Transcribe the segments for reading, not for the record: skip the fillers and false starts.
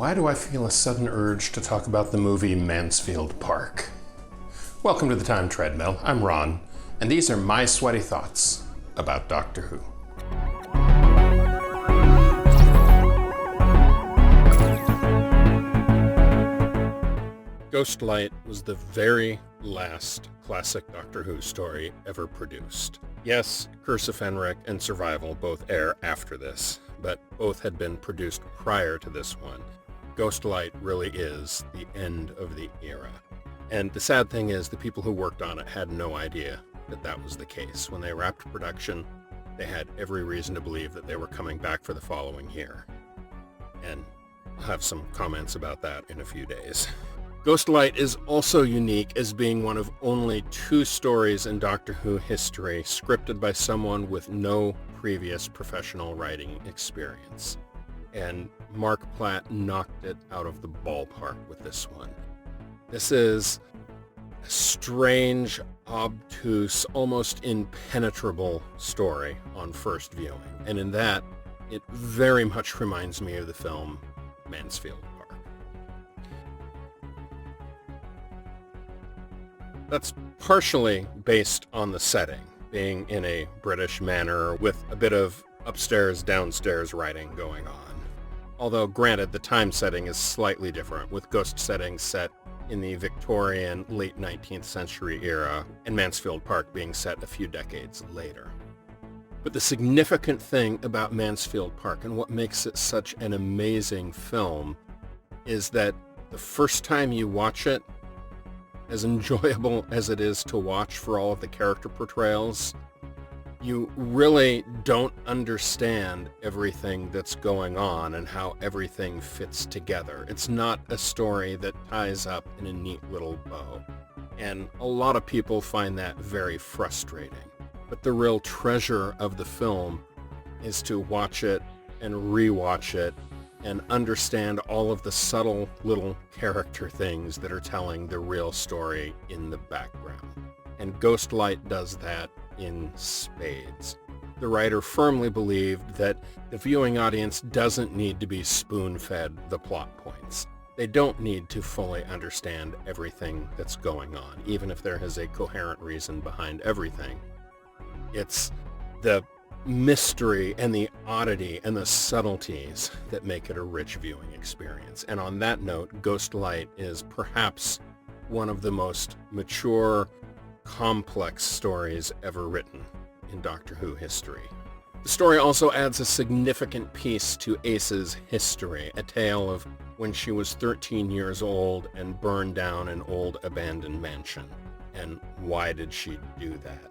Why do I feel a sudden urge to talk about the movie Mansfield Park? Welcome to the Time Treadmill. I'm Ron, and these are my sweaty thoughts about Doctor Who. Ghostlight was the very last classic Doctor Who story ever produced. Yes, Curse of Fenric and Survival both air after this, but both had been produced prior to this one. Ghostlight really is the end of the era. And the sad thing is the people who worked on it had no idea that that was the case. When they wrapped production, they had every reason to believe that they were coming back for the following year. And I'll have some comments about that in a few days. Ghostlight is also unique as being one of only 2 stories in Doctor Who history scripted by someone with no previous professional writing experience. And Mark Platt knocked it out of the ballpark with this one. This is a strange, obtuse, almost impenetrable story on first viewing. And in that, it very much reminds me of the film Mansfield Park. That's partially based on the setting, being in a British manor with a bit of upstairs, downstairs writing going on. Although, granted, the time setting is slightly different, with ghost settings set in the Victorian, late 19th century era, and Mansfield Park being set a few decades later. But the significant thing about Mansfield Park, and what makes it such an amazing film, is that the first time you watch it, as enjoyable as it is to watch for all of the character portrayals, you really don't understand everything that's going on and how everything fits together. It's not a story that ties up in a neat little bow. And a lot of people find that very frustrating. But the real treasure of the film is to watch it and rewatch it and understand all of the subtle little character things that are telling the real story in the background. And Ghostlight does that in spades. The writer firmly believed that the viewing audience doesn't need to be spoon-fed the plot points. They don't need to fully understand everything that's going on, even if there is a coherent reason behind everything. It's the mystery and the oddity and the subtleties that make it a rich viewing experience. And on that note, Ghostlight is perhaps one of the most mature, complex stories ever written in Doctor Who history. The story also adds a significant piece to Ace's history, a tale of when she was 13 years old and burned down an old abandoned mansion. And why did she do that?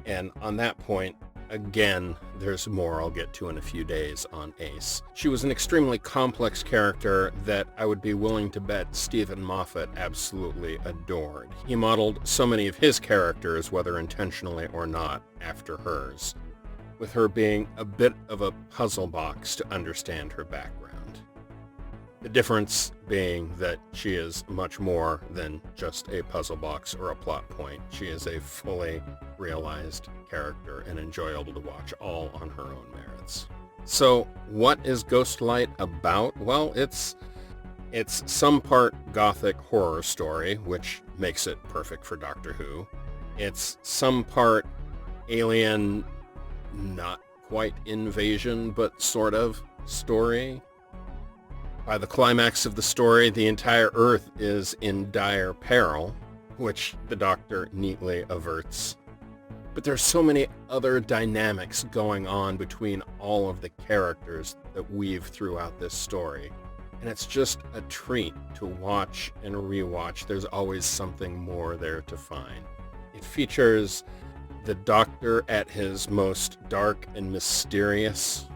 And on that point, again, there's more I'll get to in a few days on Ace. She was an extremely complex character that I would be willing to bet Stephen Moffat absolutely adored. He modeled so many of his characters, whether intentionally or not, after hers, with her being a bit of a puzzle box to understand her background. The difference being that she is much more than just a puzzle box or a plot point. She is a fully realized character and enjoyable to watch, all on her own merits. So what is Ghostlight about? Well, it's some part gothic horror story, which makes it perfect for Doctor Who. It's some part alien, not quite invasion, but sort of story. By the climax of the story, the entire Earth is in dire peril, which the Doctor neatly averts. But there's so many other dynamics going on between all of the characters that weave throughout this story. And it's just a treat to watch and rewatch. There's always something more there to find. It features the Doctor at his most dark and mysterious.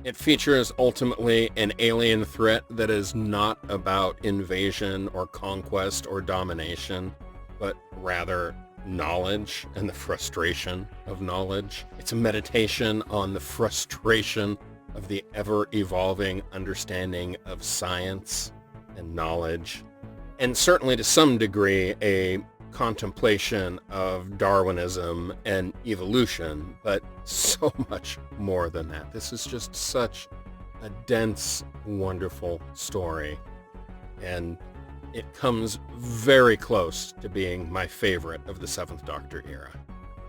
It features ultimately an alien threat that is not about invasion or conquest or domination, but rather knowledge and the frustration of knowledge. It's a meditation on the frustration of the ever-evolving understanding of science and knowledge, and certainly to some degree a contemplation of Darwinism and evolution, but so much more than that. This is just such a dense, wonderful story and it comes very close to being my favorite of the Seventh Doctor era,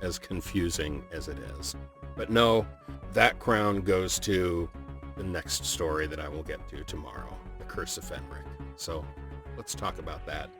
as confusing as it is. But no, that crown goes to the next story that I will get to tomorrow, The Curse of Fenric. So let's talk about that